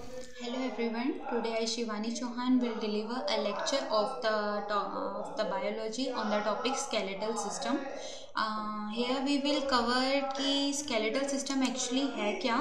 Hello everyone. Today I Shivani Chauhan will deliver a lecture of the biology on the topic skeletal system. Here we will cover कि skeletal system actually है क्या.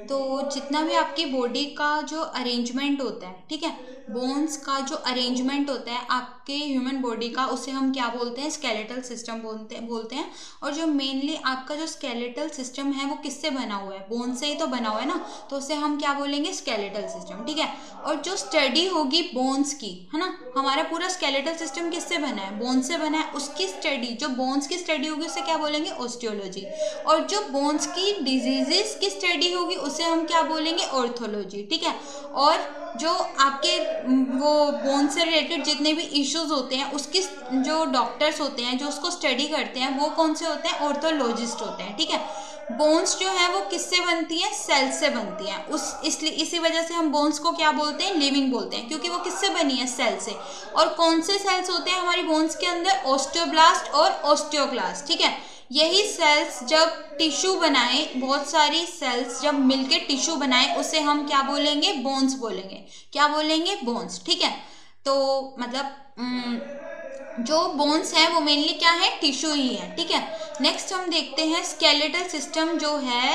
तो जितना भी आपकी body का जो अरेंजमेंट होता है, ठीक है, बोन्स का जो अरेंजमेंट होता है आपके ह्यूमन बॉडी का, उसे हम क्या बोलते हैं, स्केलेटल सिस्टम बोलते हैं. और जो मेनली आपका जो स्केलेटल सिस्टम है वो किससे बना हुआ है, बोन से ही तो बना हुआ है ना, तो उसे हम क्या बोलेंगे, स्केलेटल सिस्टम. ठीक है. और जो स्टडी होगी बोन्स की, है ना, हमारा पूरा स्केलेटल सिस्टम किससे बना है, बोन से बना है. उसकी स्टडी, जो बोन्स की स्टडी होगी उसे क्या बोलेंगे, ऑस्टियोलॉजी. और जो बोन्स की डिजीजेस की स्टडी होगी उसे हम क्या बोलेंगे, ऑर्थोलॉजी. ठीक है. और जो आपके वो बोन से रिलेटेड जितने भी इश्यूज होते हैं उसकी जो डॉक्टर्स होते हैं जो उसको स्टडी करते हैं वो कौन से होते हैं, ऑर्थोलॉजिस्ट होते हैं. ठीक है. बोन्स जो है वो किससे बनती है, सेल्स से बनती है. इसलिए इसी वजह से हम बोन्स को क्या बोलते हैं, लिविंग बोलते हैं, क्योंकि वो किससे बनी है, सेल से. और कौन से सेल्स होते हैं हमारी बोन्स के अंदर, ऑस्टियोब्लास्ट और ऑस्टियोक्लास्ट. ठीक है. यही सेल्स जब टिश्यू बनाए, बहुत सारी सेल्स जब मिलके टिश्यू बनाए उसे हम क्या बोलेंगे, बोन्स बोलेंगे. क्या बोलेंगे, बोन्स. ठीक है. तो मतलब जो बोन्स हैं वो मेनली क्या है, टिश्यू ही है. ठीक है. नेक्स्ट हम देखते हैं स्केलेटल सिस्टम जो है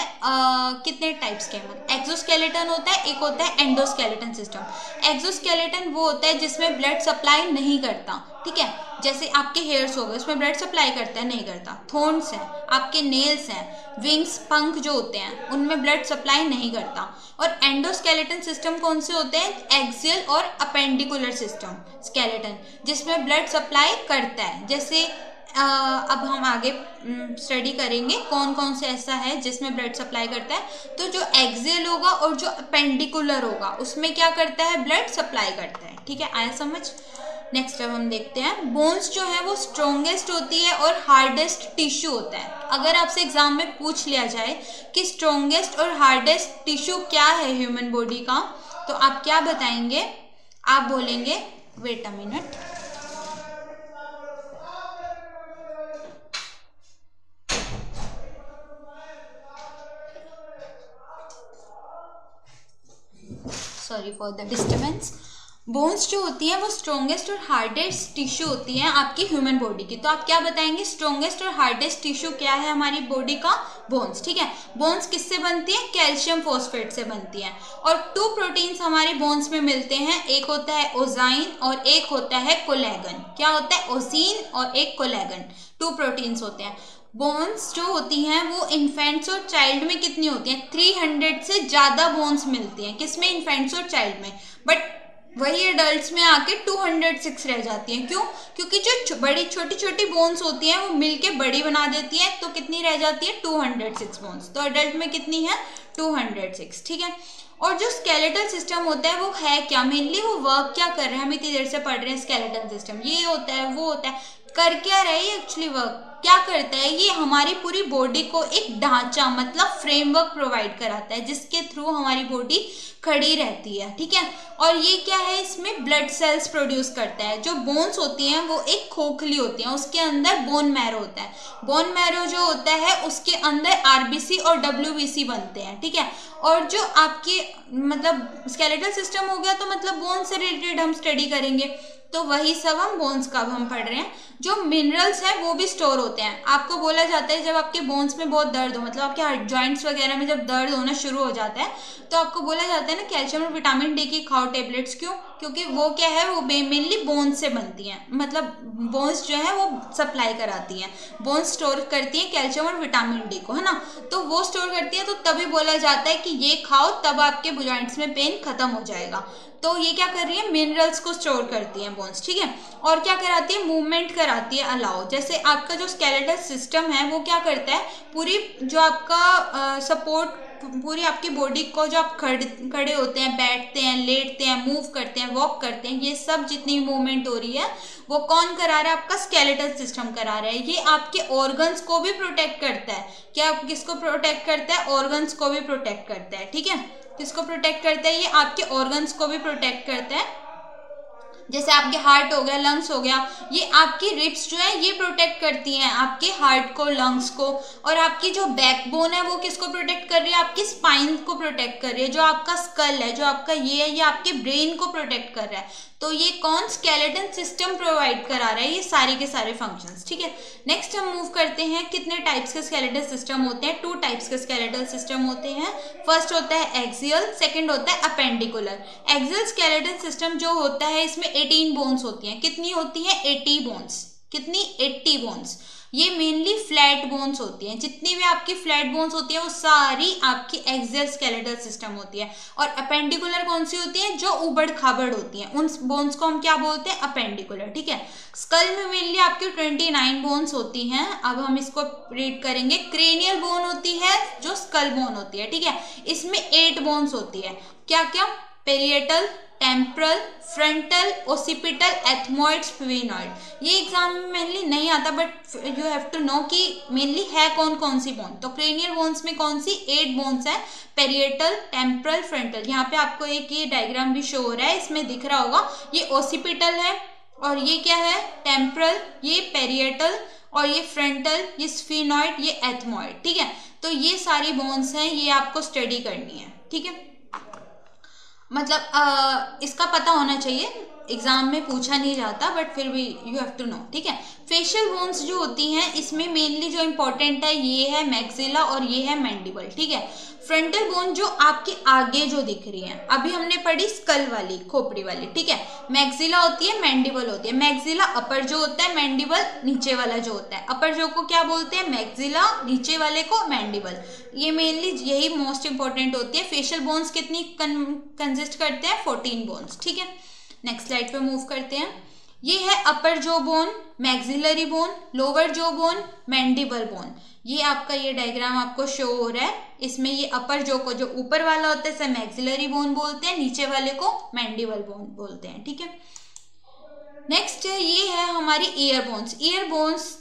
कितने टाइप्स के हैं. एक्सोस्केलेटन होता है, एक होता है एंडोस्केलेटन सिस्टम. एक्सोस्केलेटन वो होता है जिसमें ब्लड सप्लाई नहीं करता. ठीक है. जैसे आपके हेयर्स हो गए, उसमें ब्लड सप्लाई करता है, नहीं करता. थॉर्न्स हैं, आपके नेल्स हैं, विंग्स, पंख जो होते हैं उनमें ब्लड सप्लाई नहीं करता. और एंडोस्केलेटन सिस्टम कौन से होते हैं, एक्सियल और अपेंडिकुलर सिस्टम स्केलेटन, जिसमें ब्लड सप्लाई करता है. जैसे अब हम आगे स्टडी करेंगे कौन कौन से ऐसा है जिसमें ब्लड सप्लाई करता है. तो जो एक्सियल होगा और जो अपेंडिकुलर होगा उसमें क्या करता है, ब्लड सप्लाई करता है. ठीक है, आया समझ. नेक्स्ट अब हम देखते हैं, बोन्स जो है वो स्ट्रोंगेस्ट होती है और हार्डेस्ट टिश्यू होता है. अगर आपसे एग्जाम में पूछ लिया जाए कि स्ट्रोंगेस्ट और हार्डेस्ट टिश्यू क्या है ह्यूमन बॉडी का, तो आप क्या बताएंगे, आप बोलेंगे, wait a minute, sorry for the disturbance. Bones जो होती हैं वो स्ट्रोंगेस्ट और हार्डेस्ट टिश्यू होती हैं आपकी ह्यूमन बॉडी की. तो आप क्या बताएंगे, स्ट्रोंगेस्ट और हार्डेस्ट टिश्यू क्या है हमारी बॉडी का, बोन्स. ठीक है. बोन्स किससे बनती है, कैल्शियम फॉस्फेट से बनती है. और 2 प्रोटीन्स हमारे बोन्स में मिलते हैं, एक होता है ओजाइन और एक होता है कोलेगन. क्या होता है, ओजीन और एक कोलेगन. 2 प्रोटीन्स होते हैं. बोन्स जो होती हैं वो इन्फेंट्स और चाइल्ड में कितनी होती हैं, 300 से ज़्यादा बोन्स मिलती हैं. किसमें, इन्फेंट्स और चाइल्ड में. बट वही एडल्ट्स में आके 206 रह जाती हैं. क्यों, क्योंकि जो बड़ी छोटी छोटी बोन्स होती हैं वो मिलके बड़ी बना देती हैं. तो कितनी रह जाती है, 206 बोन्स. तो अडल्ट में कितनी है, 206. ठीक है. और जो स्केलेटल सिस्टम होता है वो है क्या, मेनली वो वर्क क्या कर रहे हैं, हम इतनी देर से पढ़ रहे हैं स्केलेटल सिस्टम, ये होता है वो होता है, कर क्या रहा है ये, एक्चुअली वर्क क्या करता है, ये हमारी पूरी बॉडी को एक ढांचा मतलब फ्रेमवर्क प्रोवाइड कराता है जिसके थ्रू हमारी बॉडी खड़ी रहती है. ठीक है. और ये क्या है, इसमें ब्लड सेल्स प्रोड्यूस करता है. जो बोन्स होती हैं वो एक खोखली होती हैं, उसके अंदर बोन मैरो होता है. बोन मैरो जो होता है उसके अंदर आरबीसी और डब्ल्यूबीसी बनते हैं. ठीक है. और जो आपके मतलब स्केलेटल सिस्टम हो गया तो मतलब बोन से रिलेटेड हम स्टडी करेंगे, तो वही सब हम बोन्स का हम पढ़ रहे हैं. जो मिनरल्स हैं वो भी स्टोर होते हैं. आपको बोला जाता है जब आपके बोन्स में बहुत दर्द हो, मतलब आपके जॉइंट्स वगैरह में जब दर्द होना शुरू हो जाता है तो आपको बोला जाता है ना कैल्शियम और विटामिन डी की खाओ टेबलेट्स. क्यों, क्योंकि वो क्या है, वो मेनली बोन्स से बनती हैं, मतलब बोन्स जो है वो सप्लाई कराती हैं, बोन्स स्टोर करती हैं कैल्शियम और विटामिन डी को, है ना. तो वो स्टोर करती है, तो तभी बोला जाता है कि ये खाओ तब आपके जॉइंट्स में पेन खत्म हो जाएगा. तो ये क्या कर रही है, मिनरल्स को स्टोर करती हैं बोन्स. ठीक है. और क्या कराती है, मूवमेंट कराती है, अलाउ. जैसे आपका जो स्केलेटल सिस्टम है वो क्या करता है, पूरी जो आपका सपोर्ट, पूरी आपकी बॉडी को जो आप खड़े होते हैं, बैठते हैं, लेटते हैं, मूव करते हैं, वॉक करते हैं, ये सब जितनी मूवमेंट हो रही है वो कौन करा रहा है, आपका स्केलेटल सिस्टम करा रहा है. ये आपके ऑर्गन्स को भी प्रोटेक्ट करता है. क्या किसको प्रोटेक्ट करता है, ऑर्गन्स को भी प्रोटेक्ट करता है. ठीक है. किसको प्रोटेक्ट करता है, ये आपके ऑर्गन्स को भी प्रोटेक्ट करता है. जैसे आपके हार्ट हो गया, लंग्स हो गया, ये आपकी रिब्स जो है ये प्रोटेक्ट करती हैं आपके हार्ट को, लंग्स को। और आपकी जो बैकबोन है वो किसको प्रोटेक्ट कर रही है? आपकी स्पाइन को प्रोटेक्ट कर रही है। जो आपका स्कल है, जो आपका ये है, ये आपके ब्रेन को प्रोटेक्ट कर रहा है। तो ये कौन? स्केलेटन सिस्टम प्रोवाइड करा रहा है ये सारे के सारे फंक्शंस, ठीक है। नेक्स्ट हम मूव करते हैं, कितने टाइप्स के स्केलेटल सिस्टम होते हैं? 2 टाइप्स के स्केलेटल सिस्टम होते हैं। फर्स्ट होता है एक्सियल, सेकंड होता है अपेंडिकुलर। एक्सियल स्केलेटल सिस्टम जो होता है इसमें 18 बोन्स होती हैं। कितनी होती है? 80 बोन्स। कितनी? 80 बोन्स। ये मेनली फ्लैट बोन्स होती हैं। जितनी भी आपकी फ्लैट बोन्स होती है वो सारी आपकी एक्सियल स्केलेटल सिस्टम होती है। और अपेंडिकुलर कौन सी होती है? जो उबड़ खाबड़ होती हैं, उन बोन्स को हम क्या बोलते हैं? अपेंडिकुलर, ठीक है। स्कल में मेनली आपकी 29 बोन्स होती हैं। अब हम इसको रीड करेंगे। क्रेनियल बोन होती है जो स्कल बोन होती है, ठीक है। इसमें 8 बोन्स होती है। क्या क्या? Parietal, temporal, frontal, occipital, ethmoids, sphenoid. ये एग्जाम में मेनली नहीं आता, but you have to know कि मेनली है कौन कौन सी बोन। तो क्रेनियल बोन्स में कौन सी? 8 बोन्स है। Parietal, temporal, frontal. यहाँ पे आपको एक ये डायग्राम भी शो हो रहा है, इसमें दिख रहा होगा। ये ओसिपिटल है, और ये क्या है? टेम्परल, ये पेरिएटल, और ये फ्रंटल, ये स्फिनोइड, ये एथमोइड, ठीक है। तो ये सारी बोन्स हैं, ये आपको स्टडी करनी है, ठीक है। मतलब इसका पता होना चाहिए, एग्जाम में पूछा नहीं जाता, बट फिर भी यू हैव टू नो, ठीक है। फेशियल बोन्स जो होती हैं इसमें मेनली जो इंपॉर्टेंट है ये है मैक्सिला और ये है मैंडिबल, ठीक है। फ्रंटल बोन जो आपके आगे जो दिख रही है, अभी हमने पढ़ी स्कल वाली, खोपड़ी वाली, ठीक है। मैक्सिला होती है, मैंडिबल होती है। मैक्सिला अपर जो होता है, मैंडिबल नीचे वाला जो होता है। अपर जो को क्या बोलते हैं? मैक्सिला, नीचे वाले को मैंडिबल। ये मेनली यही मोस्ट इंपॉर्टेंट होती है। फेशियल बोन्स कितनी कंसिस्ट करते हैं? 14 बोन्स, ठीक है। नेक्स्ट स्लाइड पे मूव करते हैं। ये है अपर जो बोन, मैक्सिलरी बोन, लोअर जो बोन, मैंडिबल बोन। ये आपका ये डायग्राम आपको शो हो रहा है। इसमें ये अपर जो को जो ऊपर वाला होता है इसे मैक्सिलरी बोन बोलते हैं, नीचे वाले को मैंडिबल बोन बोलते हैं, ठीक है। नेक्स्ट ये है हमारी ear bones. Ear bones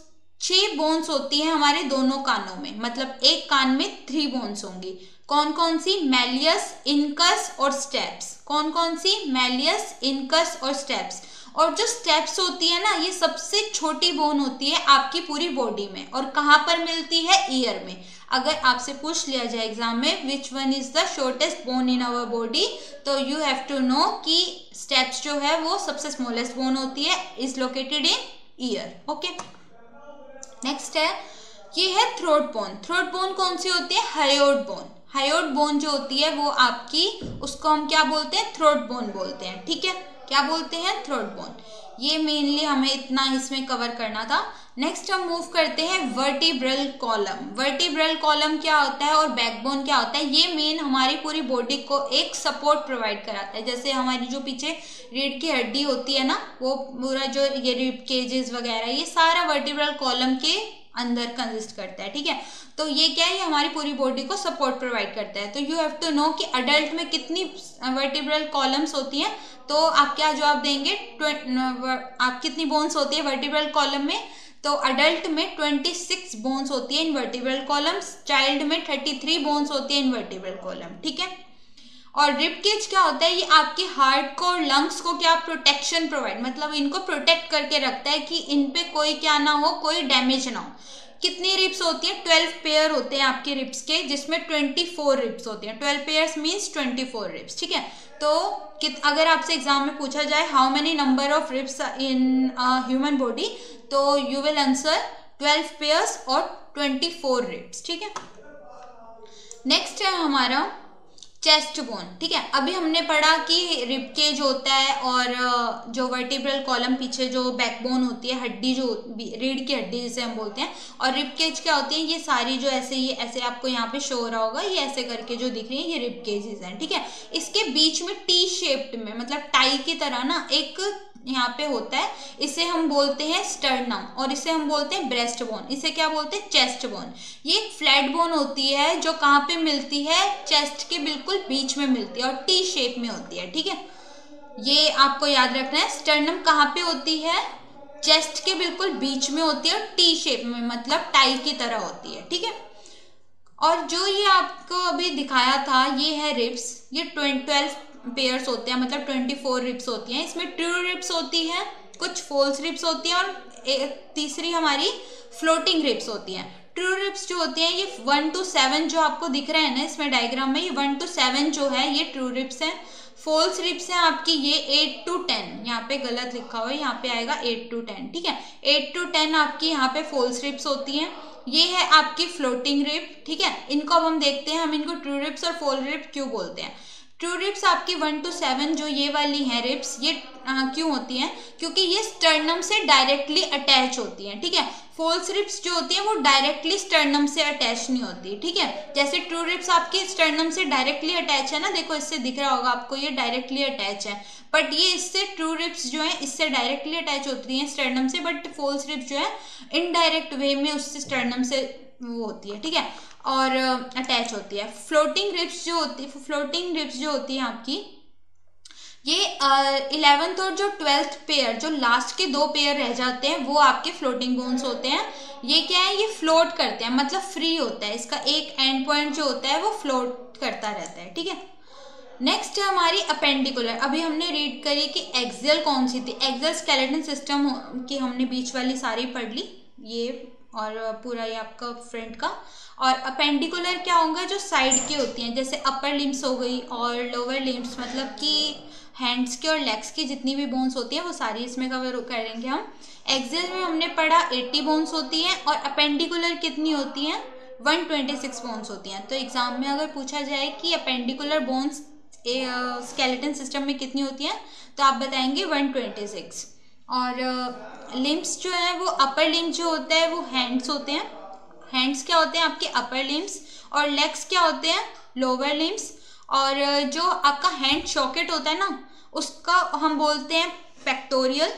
6 bones होती है हमारे दोनों कानों में, मतलब एक कान में 3 बोन्स होंगी। कौन कौन सी? मैलियस, इनकस और स्टेप्स। कौन कौन सी? मैलियस, इनकस और स्टेप्स। और जो स्टेप्स होती है ना, ये सबसे छोटी बोन होती है आपकी पूरी बॉडी में, और कहाँ पर मिलती है? ईयर में। अगर आपसे पूछ लिया जाए एग्जाम में which one is the shortest bone in our body, तो यू हैव टू नो कि स्टेप्स जो है वो सबसे स्मॉलेस्ट बोन होती है, is located in ear, okay. Next है, ये है थ्रोट बोन। थ्रोट बोन कौन सी होती है? Hyoid bone. हायोइड बोन जो होती है वो आपकी, उसको हम क्या बोलते हैं? थ्रोट बोन बोलते हैं, ठीक है। क्या बोलते हैं? Throat bone. ये मेनली हमें इतना इसमें कवर करना था। नेक्स्ट हम मूव करते हैं वर्टिब्रल कॉलम। वर्टिब्रल कॉलम क्या होता है और बैकबोन क्या होता है? ये मेन हमारी पूरी बॉडी को एक सपोर्ट प्रोवाइड कराता है। जैसे हमारी जो पीछे रीढ़ की हड्डी होती है ना, वो पूरा जो ये रिब केजेस वगैरह, ये सारा वर्टिब्रल कॉलम के अंदर कंसिस्ट करता है, ठीक है। तो ये क्या है? ये हमारी पूरी बॉडी को सपोर्ट प्रोवाइड करता है। तो यू हैव टू नो कि अडल्ट में कितनी वर्टिब्रल कॉलम्स होती हैं। तो आप क्या जवाब देंगे? आप कितनी बोन्स होती है वर्टिब्रल कॉलम में? तो अडल्ट में 26 बोन्स होती है इन वर्टिब्रल कॉलम्स, चाइल्ड में 33 बोन्स होती है इन वर्टिब्रल कॉलम, ठीक है। और रिब केज क्या होता है? ये आपके हार्ट को और लंग्स को क्या प्रोटेक्शन प्रोवाइड, मतलब इनको प्रोटेक्ट करके रखता है कि इन पे कोई क्या ना हो, कोई डैमेज ना हो। कितनी रिब्स होती है? 12 पेयर होते हैं आपके रिब्स के, जिसमें 24 रिब्स होती हैं। 12 पेयर्स मीन्स 24 रिब्स, ठीक है। तो अगर आपसे एग्जाम में पूछा जाए how many number of ribs in human body, तो यू विल आंसर 12 पेयर्स और 24 रिब्स, ठीक है। नेक्स्ट है हमारा चेस्ट बोन, ठीक है। अभी हमने पढ़ा कि रिब केज होता है और जो वर्टिब्रल कॉलम पीछे जो बैकबोन होती है, हड्डी जो रीढ़ की हड्डी जिसे हम बोलते हैं, और रिब केज क्या होती है? ये सारी जो ऐसे, ये ऐसे आपको यहाँ पे शो हो रहा होगा, ये ऐसे करके जो दिख रही है ये रिब केजेस हैं, ठीक है। इसके बीच में टी शेप्ड में, मतलब टाई की तरह ना एक यहाँ पे होता है, इसे हम बोलते हैं स्टर्नम, और इसे हम बोलते हैं ब्रेस्ट बोन। इसे क्या बोलते हैं? Chest bone. ये एक फ्लैट बोन होती है जो कहाँ पे मिलती है? चेस्ट के बिल्कुल बीच में मिलती है और टी शेप में होती है, ठीक है। ये आपको याद रखना है। स्टर्नम कहाँ पे होती है? चेस्ट के बिल्कुल बीच में होती है और टी शेप में, मतलब टाई की तरह होती है, ठीक है। और जो ये आपको अभी दिखाया था ये है रिब्स। ये 12 पेयर्स होते हैं, मतलब 24 रिब्स होती हैं। इसमें ट्रू रिब्स होती है, कुछ फॉल्स रिब्स होती हैं, और तीसरी हमारी फ्लोटिंग रिब्स होती हैं। ट्रू रिब्स जो होती हैं ये 1 to 7 जो आपको दिख रहा है ना इसमें डायग्राम में, ये 1 to 7 जो है ये ट्रू रिब्स हैं। फॉल्स रिब्स हैं आपकी ये 8 to 10, यहाँ पे गलत लिखा हुआ है, यहाँ पे आएगा 8 to 10, ठीक है। 8 to 10 आपकी यहाँ पे फॉल्स रिब्स होती हैं। ये है आपकी फ्लोटिंग रिब, ठीक है। इनको अब हम देखते हैं, हम इनको ट्रू रिब्स और फॉल्स रिब क्यों बोलते हैं। ट्रू रिब्स आपकी 1 to 7 जो ये वाली हैं रिब्स, ये क्यों होती हैं, क्योंकि ये स्टर्नम से डायरेक्टली अटैच होती हैं, ठीक है। फॉल्स रिब्स जो होती हैं वो डायरेक्टली स्टर्नम से अटैच नहीं होती, ठीक है। जैसे ट्रू रिब्स आपकी स्टर्नम से डायरेक्टली अटैच है ना, देखो इससे दिख रहा होगा आपको, ये डायरेक्टली अटैच है, बट ये इससे ट्रू रिब्स जो है इससे डायरेक्टली अटैच होती हैं स्टर्नम से, बट फॉल्स रिब्स जो है इनडायरेक्ट वे में उससे स्टर्नम से वो होती है, ठीक है, और अटैच होती है। फ्लोटिंग रिब्स जो होती है आपकी, ये 11th और जो 12th पेयर, जो लास्ट के 2 पेयर रह जाते हैं वो आपके फ्लोटिंग बोन्स होते हैं। ये क्या है, ये फ्लोट करते हैं, मतलब फ्री होता है, इसका एक एंड पॉइंट जो होता है वो फ्लोट करता रहता है, ठीक है। नेक्स्ट है हमारी अपेंडिकुलर। अभी हमने रीड करी कि एक्सियल कौन सी थी, एक्सियल स्केलेटन सिस्टम की हमने बीच वाली सारी पढ़ ली, ये और पूरा ये आपका फ्रंट का। और अपेंडिकुलर क्या होगा, जो साइड की होती हैं, जैसे अपर लिम्स हो गई और लोअर लिम्स, मतलब कि हैंड्स के और लेग्स की जितनी भी बोन्स होती हैं वो सारी इसमें कवर करेंगे हम। एक्सियल में हमने पढ़ा 80 बोन्स होती हैं, और अपेंडिकुलर कितनी होती हैं, 126 बोन्स होती हैं। तो एग्जाम में अगर पूछा जाए कि अपेंडिकुलर बोन्स स्केलेटन सिस्टम में कितनी होती हैं, तो आप बताएंगे 126। और लिम्स जो है वो अपर लिम्स जो होता है वो हैंड्स होते हैं, हैंड्स क्या होते हैं आपके अपर लिम्स, और लेग्स क्या होते हैं लोअर लिम्स। और जो आपका हैंड सॉकेट होता है ना उसका हम बोलते हैं पेक्टोरियल,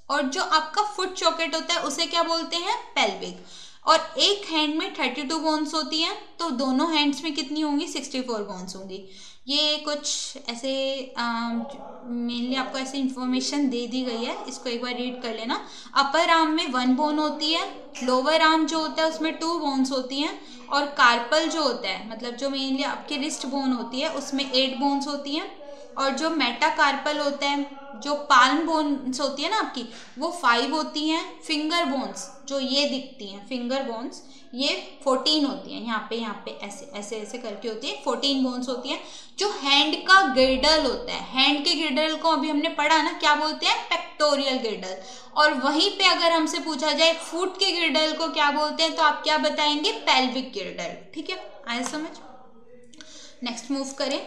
और जो आपका फुट सॉकेट होता है उसे क्या बोलते हैं पेल्विक। और एक हैंड में 32 बोन्स होती हैं, तो दोनों हैंड्स में कितनी होंगी 64 बोन्स होंगी। ये कुछ ऐसे मेनली आपको ऐसे इंफॉर्मेशन दे दी गई है, इसको एक बार रीड कर लेना। अपर आर्म में 1 बोन होती है, लोअर आर्म जो होता है उसमें 2 बोन्स होती हैं, और कार्पल जो होता है मतलब जो मेनली आपकी रिस्ट बोन होती है उसमें 8 बोन्स होती हैं, और जो मेटाकार्पल होता है, जो पाल्म बोन्स होती है ना आपकी, वो 5 होती हैं। फिंगर बोन्स जो ये दिखती हैं फिंगर बोन्स, ये 14 होती हैं, यहाँ पे ऐसे ऐसे ऐसे करके होती है, 14 बोन्स होती हैं। जो हैंड का गिर्डल होता है, हैंड के गिर्डल को अभी हमने पढ़ा ना क्या बोलते हैं पेक्टोरियल गिर्डल, और वहीं पे अगर हमसे पूछा जाए फुट के गिर्डल को क्या बोलते हैं, तो आप क्या बताएंगे पेल्विक गिर्डल, ठीक है, आया समझ। नेक्स्ट मूव करें।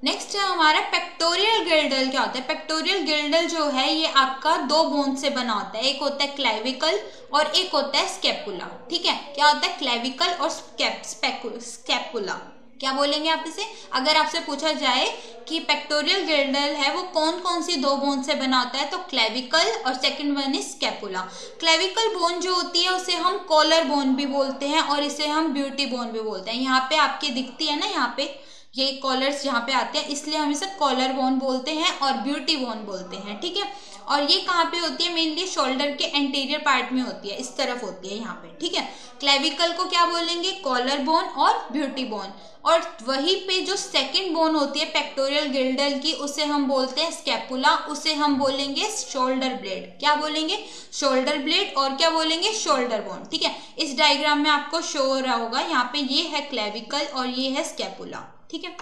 नेक्स्ट है हमारा पेक्टोरियल गिल्डल। क्या होता है पेक्टोरियल गिल्डल जो है ये आपका 2 बोन से बना होता है, एक होता है क्लेविकल और एक होता है स्केपुला, ठीक है। क्या होता है क्लेविकल और स्केपुला, क्या बोलेंगे आप इसे, अगर आपसे पूछा जाए कि पेक्टोरियल गिल्डल है वो कौन कौन सी 2 बोन से बना होता है, तो क्लेविकल और second one is scapula. Clavicle bone जो होती है उसे हम कॉलर बोन भी बोलते हैं, और इसे हम ब्यूटी बोन भी बोलते हैं। यहाँ पे आपकी दिखती है ना, यहाँ पे ये कॉलर्स यहाँ पे आते हैं, इसलिए हम इसे कॉलर बोन बोलते हैं और ब्यूटी बोन बोलते हैं, ठीक है। और ये कहाँ पे होती है, मेनली शोल्डर के एंटीरियर पार्ट में होती है, इस तरफ होती है यहाँ पे, ठीक है। क्लेविकल को क्या बोलेंगे कॉलर बोन और ब्यूटी बोन, और वहीं पे जो सेकंड बोन होती है पेक्टोरियल गिल्डल की उसे हम बोलते हैं स्केपुला, उसे हम बोलेंगे शोल्डर ब्लेड। क्या बोलेंगे शोल्डर ब्लेड, और क्या बोलेंगे शोल्डर बोन, ठीक है। इस डायग्राम में आपको शो हो रहा होगा, यहाँ पे ये है क्लेविकल और ये है स्केपुला, ठीक है।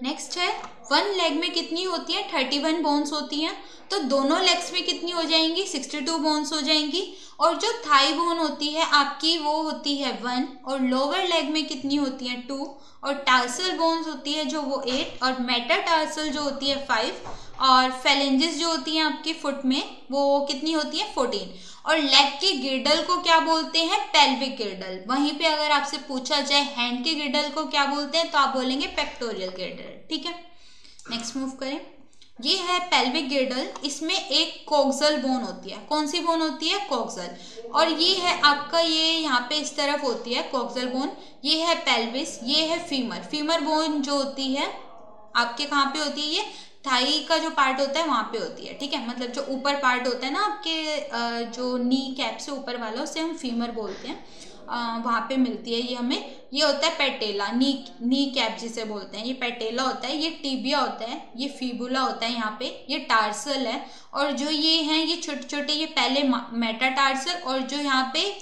नेक्स्ट है 1 लेग में कितनी होती है 31 बोन्स होती हैं, तो दोनों लेग्स में कितनी हो जाएंगी 62 बोन्स हो जाएंगी। और जो थाई बोन होती है आपकी वो होती है 1, और लोअर लेग में कितनी होती है 2, और टार्सल बोन्स होती है जो वो 8, और मेटाटार्सल जो होती है 5, और फेलेंजेस जो होती हैं आपके फुट में वो कितनी होती है 14। और लेग के गिर्डल को क्या बोलते हैं पेल्विक गिर्डल। वहीं पे अगर आपसे पूछा जाए हैंड के गिर्डल को क्या बोलते हैं, तो आप बोलेंगे पेक्टोरियल गिर्डल, ठीक है। नेक्स्ट मूव करें। ये है पेल्विक गिर्डल, इसमें एक कोक्सल बोन होती है। कौन सी बोन होती है कोक्सल, और ये है आपका ये यहाँ पे इस तरफ होती है कोक्सल बोन। ये है पेल्विस, ये है फीमर। फीमर बोन जो होती है आपके कहाँ पे होती है, ये थाई का जो पार्ट होता है वहाँ पे होती है, ठीक है। मतलब जो ऊपर पार्ट होता है ना आपके जो नी कैप से ऊपर वाला, उसे हम फीमर बोलते हैं, वहाँ पे मिलती है ये हमें। ये होता है पेटेला, नी कैप जिसे बोलते हैं, ये पेटेला होता है, ये टिबिया होता है, ये फिबुला होता है यहाँ पे, ये टार्सल है, और जो ये हैं ये छोटे छोटे, ये पहले मेटाटार्सल, और जो यहाँ पे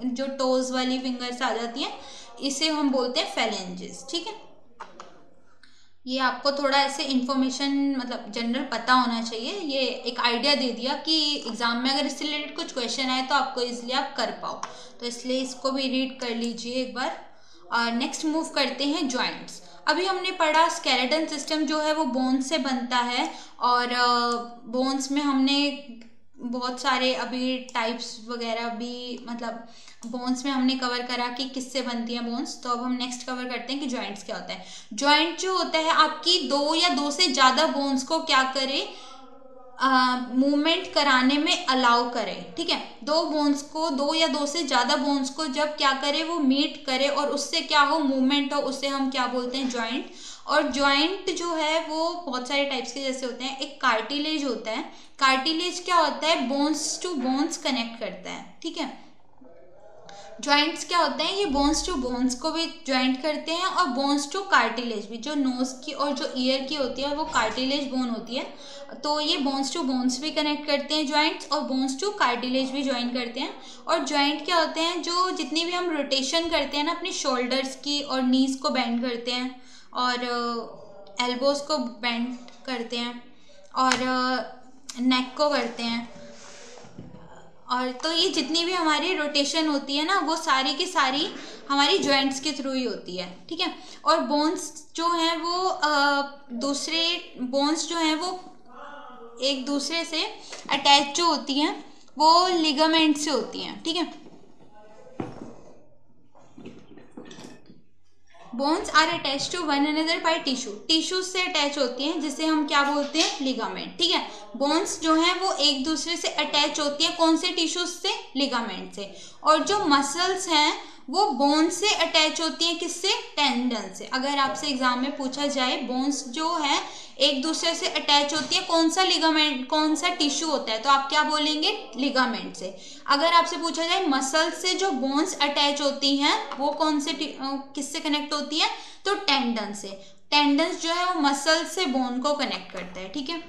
जो टोज वाली फिंगर्स आ जाती हैं इसे हम बोलते हैं फेलेंजेस, ठीक है। ये आपको थोड़ा ऐसे इन्फॉर्मेशन मतलब जनरल पता होना चाहिए, ये एक आइडिया दे दिया कि एग्जाम में अगर इससे रिलेटेड कुछ क्वेश्चन आए तो आपको इसलिए आप कर पाओ, तो इसलिए इसको भी रीड कर लीजिए एक बार। और नेक्स्ट मूव करते हैं जॉइंट्स। अभी हमने पढ़ा स्केलेटन सिस्टम जो है वो बोन्स से बनता है, और बोन्स में हमने बहुत सारे अभी टाइप्स वगैरह भी, मतलब बोन्स में हमने कवर करा कि किससे बनती हैं बोन्स। तो अब हम नेक्स्ट कवर करते हैं कि जॉइंट्स क्या होता है। जॉइंट जो होता है आपकी दो या दो से ज़्यादा बोन्स को क्या करे, मूवमेंट कराने में अलाउ करे, ठीक है। दो बोन्स को, दो या दो से ज़्यादा बोन्स को जब क्या करे, वो मीट करे और उससे क्या हो, मूवमेंट हो, उससे हम क्या बोलते हैं, जॉइंट। और जॉइंट जो है वो बहुत सारे टाइप्स के जैसे होते हैं। एक कार्टिलेज होता है, कार्टिलेज क्या होता है, बोन्स टू बोन्स कनेक्ट करता है, ठीक है। जॉइंट्स क्या होते हैं, ये बोन्स टू बोन्स को भी ज्वाइंट करते हैं, और बोन्स टू कार्टिलेज भी, जो नोज की और जो ईयर की होती है वो कार्टिलेज बोन होती है, तो ये बोन्स टू बोन्स भी कनेक्ट करते हैं जॉइंट्स, और बोन्स टू कार्टिलेज भी ज्वाइन करते हैं। और जॉइंट क्या होते हैं, जो जितनी भी हम रोटेशन करते हैं ना अपनी शोल्डर्स की, और नीज को बेंड करते हैं, और एल्बोज को बेंड करते हैं, और नेक को करते हैं, और तो ये जितनी भी हमारी रोटेशन होती है ना वो सारी की सारी हमारी जॉइंट्स के थ्रू ही होती है, ठीक है। और बोन्स जो हैं वो दूसरे बोन्स जो हैं वो एक दूसरे से अटैच जो होती हैं वो लिगामेंट से होती हैं, ठीक है। Bones are attach to one another by tissue, tissue से अटैच होती हैं जिसे हम क्या बोलते हैं, लिगामेंट, ठीक है। बोन्स जो हैं वो एक दूसरे से अटैच होती हैं, कौन से टिश्यूज से, लिगामेंट से। और जो मसल्स हैं वो बोन से अटैच होती हैं, किससे, टेंडन से। अगर आपसे एग्जाम में पूछा जाए बोन्स जो है एक दूसरे से अटैच होती है, कौन सा लिगामेंट, कौन सा टिश्यू होता है, तो आप क्या बोलेंगे, लिगामेंट से। अगर आपसे पूछा जाए मसल से जो बोन्स अटैच होती हैं वो कौन से किससे कनेक्ट होती है, तो टेंडन से। टेंडन्स जो है वो मसल से बोन को कनेक्ट करता है, ठीक है।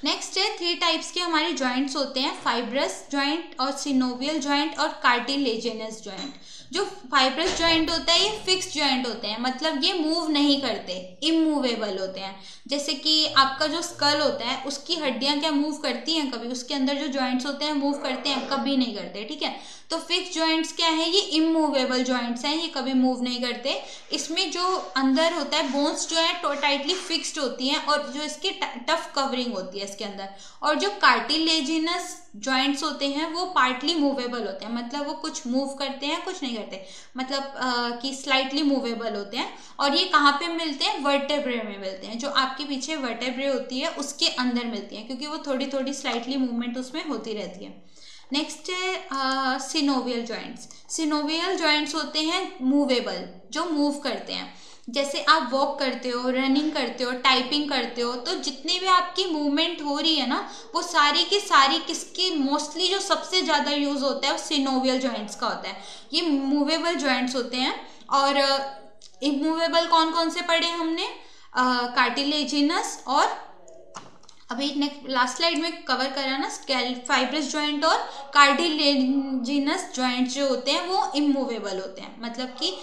नेक्स्ट है, 3 टाइप्स के हमारे जॉइंट्स होते हैं, फाइब्रस जॉइंट और सिनोवियल जॉइंट और कार्टिलेजिनस जॉइंट। जो फाइब्रस जॉइंट होता है ये फिक्स जॉइंट होते हैं, मतलब ये मूव नहीं करते, इमूवेबल होते हैं। जैसे कि आपका जो स्कल होता है उसकी हड्डियां क्या मूव करती हैं कभी, उसके अंदर जो जॉइंट्स होते हैं मूव करते हैं, कभी नहीं करते, ठीक है। तो फिक्स जॉइंट्स क्या है, ये इमूवेबल जॉइंट्स हैं, ये कभी मूव नहीं करते। इसमें जो अंदर होता है बोन्स जो है टाइटली फिक्स्ड होती हैं, और जो इसकी टफ कवरिंग होती है इसके अंदर। और जो कार्टिलेजिनस जॉइंट्स होते हैं वो पार्टली मूवेबल होते हैं, मतलब वो कुछ मूव करते हैं कुछ नहीं करते, मतलब कि स्लाइटली मूवेबल होते हैं। और ये कहाँ पे मिलते हैं, वर्टेब्रे में मिलते हैं, जो आपके पीछे वर्टेब्रे होती है उसके अंदर मिलती हैं, क्योंकि वो थोड़ी थोड़ी स्लाइटली मूवमेंट उसमें होती रहती है। नेक्स्ट है सिनोवियल जॉइंट्स। सिनोवियल जॉइंट्स होते हैं मूवेबल, जो मूव करते हैं। जैसे आप वॉक करते हो, रनिंग करते हो, टाइपिंग करते हो, तो जितनी भी आपकी मूवमेंट हो रही है ना वो सारी की सारी किसकी, मोस्टली जो सबसे ज़्यादा यूज़ होता है वो सिनोवियल जॉइंट्स का होता है। ये मूवेबल जॉइंट्स होते हैं। और इमूवेबल कौन कौन से पढ़े हमने, कार्टिलेजिनस, और अभी नेक्स्ट लास्ट स्लाइड में कवर करा ना, फाइब्रस जॉइंट और कार्टिलेजिनस जॉइंट जो होते हैं वो इमूवेबल होते हैं, मतलब कि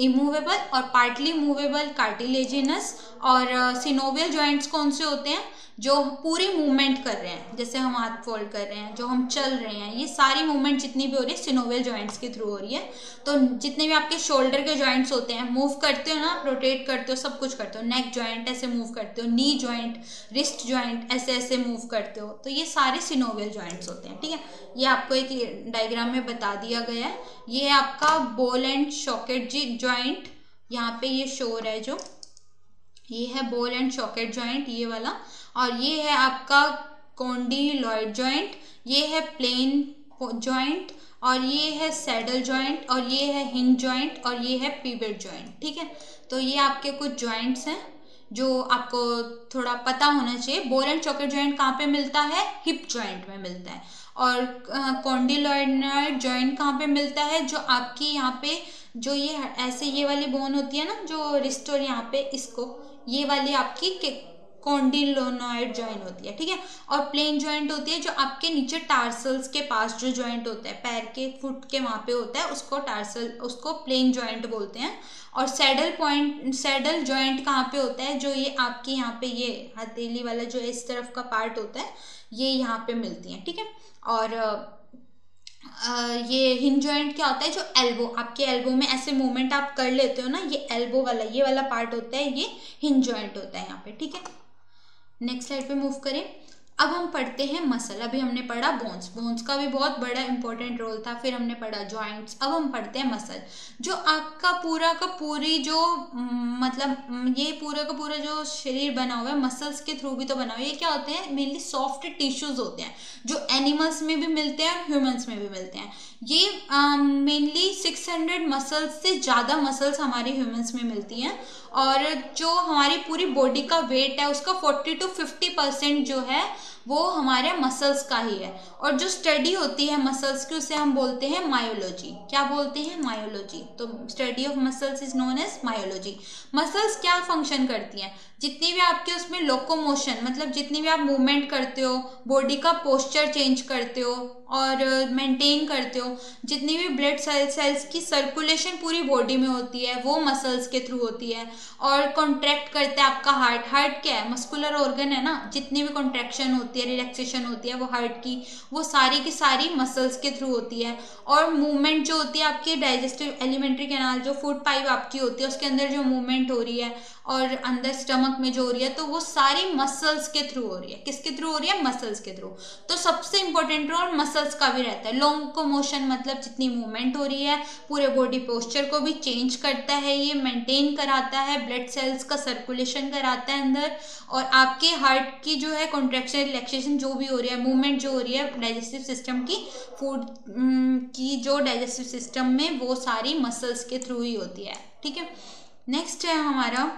इमूवेबल और पार्टली मूवेबल कार्टिलेजिनस। और सिनोवियल जॉइंट्स कौन से होते हैं, जो पूरी मूवमेंट कर रहे हैं, जैसे हम हाथ फोल्ड कर रहे हैं, जो हम चल रहे हैं, ये सारी मूवमेंट जितनी भी हो रही है सिनोवियल जॉइंट्स के थ्रू हो रही है। तो जितने भी आपके शोल्डर के जॉइंट्स होते हैं, मूव करते हो ना, रोटेट करते हो, सब कुछ करते हो, नेक जॉइंट ऐसे मूव करते हो, नी जॉइंट, रिस्ट जॉइंट ऐसे ऐसे मूव करते हो, तो ये सारे सिनोवियल जॉइंट्स होते हैं, ठीक है। ये आपको एक डायग्राम में बता दिया गया है। ये है आपका बॉल एंड सॉकेट जॉइंट, यहाँ पे ये शोर है, जो ये है बॉल एंड सॉकेट जॉइंट ये वाला। और ये है आपका कॉन्डिलॉइड जॉइंट, ये है प्लेन जॉइंट, और ये है सैडल जॉइंट, और ये है हिंज जॉइंट, और ये है पिवट जॉइंट, ठीक है। तो ये आपके कुछ जॉइंट्स हैं। जो आपको थोड़ा पता होना चाहिए, बॉल एंड सॉकेट जॉइंट कहाँ पे मिलता है? हिप जॉइंट में मिलता है। और कॉन्डिलोइड जॉइंट कहाँ पे मिलता है? जो आपकी यहाँ पे जो ये ऐसे ये वाली बोन होती है ना, जो रिस्ट और यहाँ पे इसको, ये वाली आपकी कॉन्डिलोनॉइड जॉइंट होती है, ठीक है। और प्लेन जॉइंट होती है जो आपके नीचे टार्सल्स के पास जो जॉइंट होता है, पैर के फुट के वहाँ पे होता है, उसको टार्सल, उसको प्लेन जॉइंट बोलते हैं। और सैडल जॉइंट कहाँ पे होता है? जो ये आपके यहाँ पे ये हथेली वाला जो इस तरफ का पार्ट होता है, ये यहाँ पे मिलती है, ठीक है। और ये हिंज जॉइंट क्या होता है? जो एल्बो, आपके एल्बो में ऐसे मूवमेंट आप कर लेते हो ना, ये एल्बो वाला ये वाला पार्ट होता है, ये हिंज जॉइंट होता है यहाँ पे, ठीक है। नेक्स्ट स्लाइड पे मूव करें। अब हम पढ़ते हैं मसल। अभी हमने पढ़ा बोन्स, बोन्स का भी बहुत बड़ा इंपॉर्टेंट रोल था, फिर हमने पढ़ा जॉइंट्स, अब हम पढ़ते हैं मसल। जो आपका पूरा का पूरी जो मतलब ये पूरा का पूरा जो शरीर बना हुआ है मसल्स के थ्रू भी तो बना हुआ है। ये क्या होते हैं? मेनली सॉफ्ट टिश्यूज होते हैं जो एनिमल्स में भी मिलते हैं और ह्यूमंस में भी मिलते हैं। ये मेनली 600 मसल्स से ज़्यादा मसल्स हमारे ह्यूमंस में मिलती हैं। और जो हमारी पूरी बॉडी का वेट है उसका 40 to 50% जो है वो हमारे मसल्स का ही है। और जो स्टडी होती है मसल्स की उसे हम बोलते हैं मायोलॉजी। क्या बोलते हैं? मायोलॉजी। तो study of muscles is known as myology. Muscles क्या फंक्शन करती हैं? जितनी भी आपके उसमें लोकोमोशन, मतलब जितनी भी आप मूवमेंट करते हो, बॉडी का पोस्चर चेंज करते हो और मेंटेन करते हो, जितनी भी ब्लड सेल्स की सर्कुलेशन पूरी बॉडी में होती है वो मसल्स के थ्रू होती है। और कॉन्ट्रैक्ट करता है आपका हार्ट। हार्ट क्या है? मस्कुलर ऑर्गन है ना। जितनी भी कॉन्ट्रैक्शन होती है, रिलैक्सेशन होती है वो हार्ट की, वो सारी की सारी मसल्स के थ्रू होती है। और मूवमेंट जो होती है आपकी डाइजेस्टिव एलिमेंट्री कैनाल, जो फूड पाइप आपकी होती है उसके अंदर जो मूवमेंट हो रही है और अंदर स्टमक में जो हो रही है, तो वो सारी मसल्स के थ्रू हो रही है। किसके थ्रू हो रही है? मसल्स के थ्रू। तो सबसे इंपॉर्टेंट रोल मसल्स का भी रहता है। लोकोमोशन मतलब जितनी मूवमेंट हो रही है, पूरे बॉडी पोस्चर को भी चेंज करता है, ये मेंटेन कराता है, ब्लड सेल्स का सर्कुलेशन कराता है अंदर। और आपके हार्ट की जो है कॉन्ट्रैक्शन रिलैक्सेशन जो भी हो रही है, मूवमेंट जो हो रही है डाइजेस्टिव सिस्टम की, फूड की जो डाइजेस्टिव सिस्टम में, वो सारी मसल्स के थ्रू ही होती है, ठीक है। नेक्स्ट है हमारा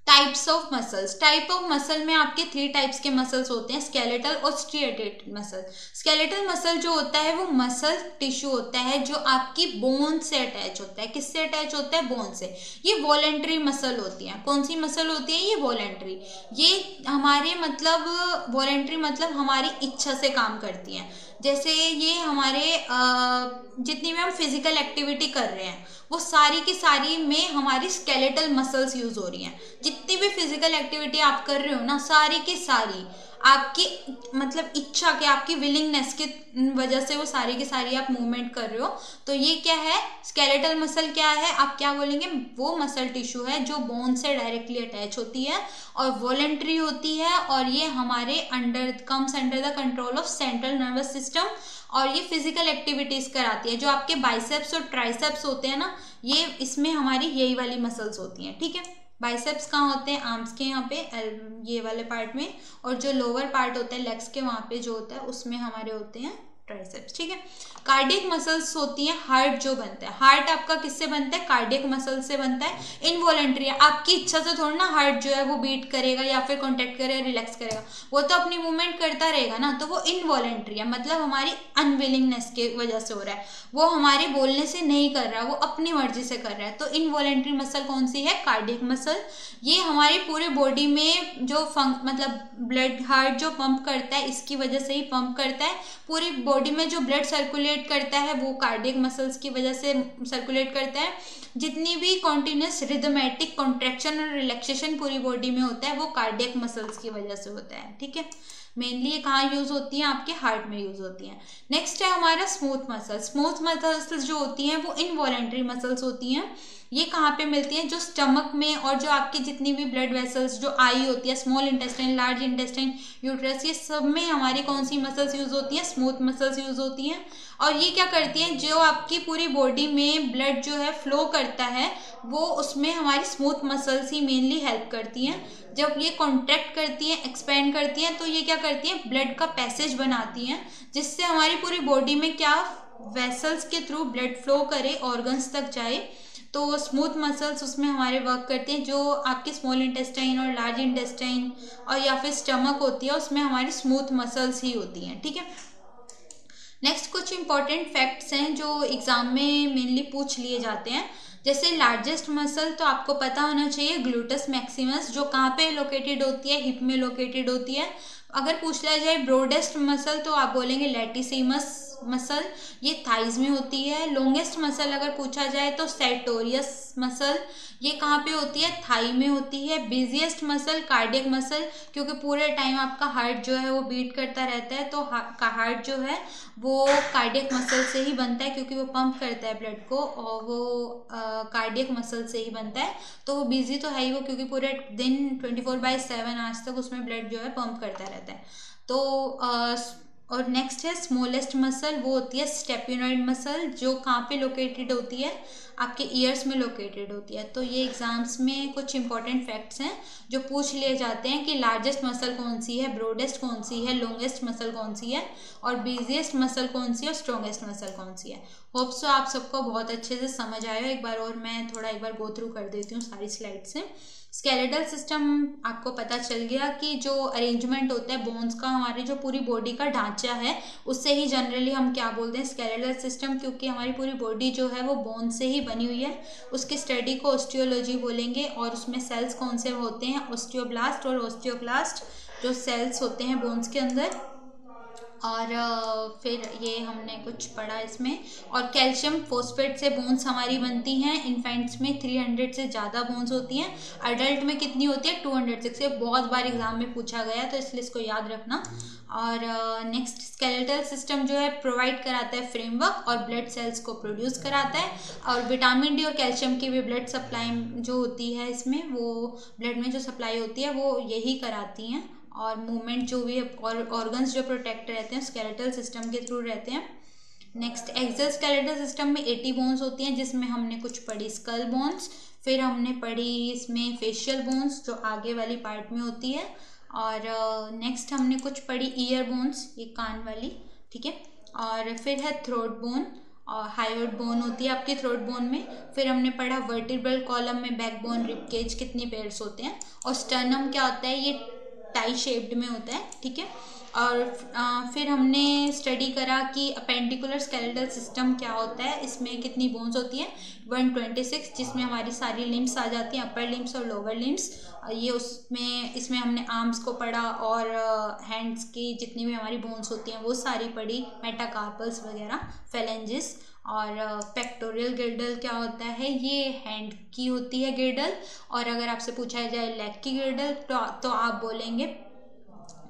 types of muscles. Type of muscle में आपके 3 टाइप्स के मसल्स होते हैं, स्केलेटल और स्ट्रिएटेड मसल। स्केलेटल मसल जो होता है वो मसल टिश्यू होता है जो आपकी बोन से अटैच होता है। किससे अटैच होता है? बोन से। ये वॉलेंट्री मसल होती है। कौन सी मसल होती है? ये वॉलेंट्री। ये हमारे मतलब वॉलेंट्री मतलब हमारी इच्छा से काम करती हैं। जैसे ये हमारे जितनी भी हम फिजिकल एक्टिविटी कर रहे हैं वो सारी की सारी में हमारी स्केलेटल मसल्स यूज हो रही हैं। जितनी भी फिजिकल एक्टिविटी आप कर रहे हो ना, सारी की सारी आपकी मतलब इच्छा के, आपकी विलिंगनेस के वजह से वो सारी की सारी आप मूवमेंट कर रहे हो। तो ये क्या है? स्केलेटल मसल क्या है? आप क्या बोलेंगे? वो मसल टिश्यू है जो बोन से डायरेक्टली अटैच होती है और वॉलेंट्री होती है। और ये हमारे comes under the control of central nervous system. और ये फिजिकल एक्टिविटीज कराती है। जो आपके बाइसेप्स और ट्राइसेप्स होते हैं ना, ये इसमें हमारी यही वाली मसल्स होती हैं, ठीक है। बाइसेप्स कहाँ होते हैं? आर्म्स के यहाँ पे, ये वाले पार्ट में। और जो लोअर पार्ट होता है लेग्स के वहाँ पे जो होता है उसमें हमारे होते हैं ट्राइसेप्स, ठीक है। कार्डियक मसल्स होती है। हार्ट जो बनता है, हार्ट आपका किससे बनता है? कार्डियक मसल से बनता है। इनवॉलेंट्री है, आपकी इच्छा से थोड़ा ना हार्ट जो है वो बीट करेगा या फिर कॉन्ट्रैक्ट करेगा, रिलैक्स करेगा, वो तो अपनी मूवमेंट करता रहेगा ना। तो वो इनवॉलेंट्री है, मतलब हमारी अनविलिंगनेस के वजह से हो रहा है, वो हमारे बोलने से नहीं कर रहा, वो अपनी मर्जी से कर रहा है। तो इनवॉलेंट्री मसल कौन सी है? Cardiac muscle. ये हमारी पूरे बॉडी में जो मतलब ब्लड, हार्ट जो पंप करता है इसकी वजह से ही पंप करता है। पूरी बॉडी में जो ब्लड सर्कुलेट करता है वो कार्डियक मसल्स की वजह से सर्कुलेट करता है। जितनी भी कॉन्टिन्यूस रिदमेटिक कॉन्ट्रैक्शन और रिलैक्सेशन पूरी बॉडी में होता है वो कार्डियक मसल्स की वजह से होता है, ठीक है। मेनली ये कहाँ यूज होती हैं? आपके हार्ट में यूज होती हैं। नेक्स्ट है हमारा स्मूथ मसल। स्मूथ मसल्स जो होती हैं वो इनवॉलेंट्री मसल्स होती हैं। ये कहाँ पे मिलती हैं? जो स्टमक में, और जो आपकी जितनी भी ब्लड वेसल्स, जो आई होती है, small intestine, large intestine, uterus, ये सब में हमारी कौन सी मसल्स यूज होती हैं? स्मूथ मसल्स यूज होती हैं। और ये क्या करती हैं? जो आपकी पूरी बॉडी में ब्लड जो है फ्लो करता है वो उसमें हमारी स्मूथ मसल्स ही मेनली हेल्प करती हैं। जब ये कॉन्ट्रैक्ट करती हैं, एक्सपेंड करती हैं, तो ये क्या करती हैं? ब्लड का पैसेज बनाती हैं, जिससे हमारी पूरी बॉडी में क्या वेसल्स के थ्रू ब्लड फ्लो करे, ऑर्गन्स तक जाए। तो स्मूथ मसल्स उसमें हमारे वर्क करते हैं, जो आपके स्मॉल इंटेस्टाइन और लार्ज इंटेस्टाइन और या फिर स्टमक होती है उसमें हमारी स्मूथ मसल्स ही होती हैं, ठीक है। नेक्स्ट कुछ इंपॉर्टेंट फैक्ट्स हैं जो एग्जाम में मेनली पूछ लिए जाते हैं। जैसे लार्जेस्ट मसल तो आपको पता होना चाहिए ग्लूटस मैक्सिमस, जो कहाँ पे लोकेटेड होती है, हिप में लोकेटेड होती है। अगर पूछ लिया जाए ब्रॉडेस्ट मसल तो आप बोलेंगे लैटिसिमस मसल, ये थाइज में होती है। लॉन्गेस्ट मसल अगर पूछा जाए तो सेटोरियस मसल, ये कहाँ पे होती है, थाई में होती है। बिजिएस्ट मसल कार्डियक मसल, क्योंकि पूरे टाइम आपका हार्ट जो है वो बीट करता रहता है, तो हार्ट जो है वो कार्डियक मसल से ही बनता है, क्योंकि वो पंप करता है ब्लड को, और वो कार्डियक मसल से ही बनता है। तो वो बिजी तो है ही वो, क्योंकि पूरे दिन 24/7 आज तक उसमें ब्लड जो है पंप करता रहता है। तो और नेक्स्ट है स्मॉलेस्ट मसल, वो होती है स्टेपिनॉइड मसल, जो कहाँ पे लोकेटेड होती है, आपके ईयर्स में लोकेटेड होती है। तो ये एग्जाम्स में कुछ इंपॉर्टेंट फैक्ट्स हैं जो पूछ लिए जाते हैं कि लार्जेस्ट मसल कौन सी है, ब्रॉडेस्ट कौन सी है, लॉन्गेस्ट मसल कौन सी है, और बिजिएस्ट मसल कौन सी है, और स्ट्रॉन्गेस्ट मसल कौन सी है। होप सो आप सबको बहुत अच्छे से समझ आया। एक बार और मैं एक बार गो थ्रू कर देती हूँ सारी स्लाइड से। स्केलेटल सिस्टम आपको पता चल गया कि जो अरेंजमेंट होता है बोन्स का, हमारी जो पूरी बॉडी का ढांचा है, उससे ही जनरली हम क्या बोलते हैं, स्केलेटल सिस्टम, क्योंकि हमारी पूरी बॉडी जो है वो बोन से ही बनी हुई है। उसकी स्टडी को ऑस्टियोलॉजी बोलेंगे, और उसमें सेल्स कौन से होते हैं, ऑस्टियोब्लास्ट और ऑस्टियोक्लास्ट, जो सेल्स होते हैं बोन्स के अंदर। और फिर ये हमने कुछ पढ़ा इसमें। और कैल्शियम फॉस्फेट से बोन्स हमारी बनती हैं। इन्फेंट्स में 300 से ज़्यादा बोन्स होती हैं। अडल्ट में कितनी होती है, 206। ये बहुत बार एग्जाम में पूछा गया, तो इसलिए इसको याद रखना। और नेक्स्ट स्केलेटल सिस्टम जो है प्रोवाइड कराता है फ्रेमवर्क, और ब्लड सेल्स को प्रोड्यूस कराता है। और विटामिन डी और कैल्शियम की भी ब्लड सप्लाई जो होती है इसमें, वो ब्लड में जो सप्लाई होती है वो यही कराती हैं। और मूवमेंट जो भी और ऑर्गन्स जो प्रोटेक्ट रहते हैं स्केलेटल सिस्टम के थ्रू रहते हैं। नेक्स्ट एक्सल स्केलेटल सिस्टम में 80 बोन्स होती हैं, जिसमें हमने कुछ पढ़ी स्कल बोन्स, फिर हमने पढ़ी इसमें फेशियल बोन्स जो आगे वाली पार्ट में होती है, और नेक्स्ट हमने कुछ पढ़ी ईयर बोन्स, ये कान वाली, ठीक है। और फिर है थ्रोट बोन, और हायोइड बोन होती है आपकी थ्रोट बोन में। फिर हमने पढ़ा वर्टिब्रल कॉलम में बैक बोन रिबकेज कितने पेयर्स होते हैं, और स्टर्नम क्या होता है, ये टाई शेप्ड में होता है, ठीक है। और फिर हमने स्टडी करा कि अपेंडिकुलर स्केलेटल सिस्टम क्या होता है, इसमें कितनी बोन्स होती हैं, 126, जिसमें हमारी सारी लिम्स आ जाती हैं, अपर लिम्स और लोअर लिम्स। ये इसमें हमने आर्म्स को पढ़ा, और हैंड्स की जितनी भी हमारी बोन्स होती हैं वो सारी पढ़ी, मेटाकार्पल्स वगैरह, फेलेंजिस। और पेक्टोरियल गिर्डल क्या होता है, ये हैंड की होती है गिर्डल। और अगर आपसे पूछा जाए लेग की गिर्डल तो आप बोलेंगे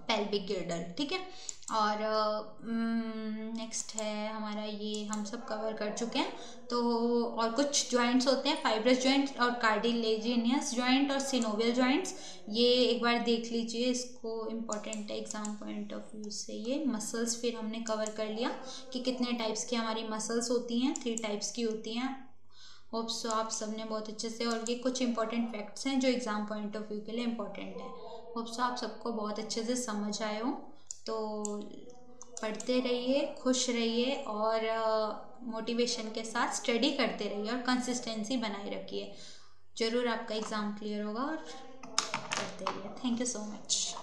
पेल्विक गिर्डल, ठीक है। और नेक्स्ट है हमारा, ये हम सब कवर कर चुके हैं। तो और कुछ जॉइंट्स होते हैं, फाइब्रस जॉइंट्स और कार्टिलेजिनियस जॉइंट और सिनोवियल जॉइंट्स, ये एक बार देख लीजिए, इसको इम्पॉर्टेंट है एग्जाम पॉइंट ऑफ व्यू से। ये मसल्स फिर हमने कवर कर लिया कि कितने टाइप्स की हमारी मसल्स होती हैं, 3 टाइप्स की होती हैं। होप सो आप सबने बहुत अच्छे से, और ये कुछ इंपॉर्टेंट फैक्ट्स हैं जो एग्जाम पॉइंट ऑफ व्यू के लिए इम्पॉर्टेंट है। होप सो आप सबको बहुत अच्छे से समझ आए हो। तो पढ़ते रहिए, खुश रहिए, और मोटिवेशन के साथ स्टडी करते रहिए, और कंसिस्टेंसी बनाए रखिए। ज़रूर आपका एग्ज़ाम क्लियर होगा, और पढ़ते रहिए। Thank you so much.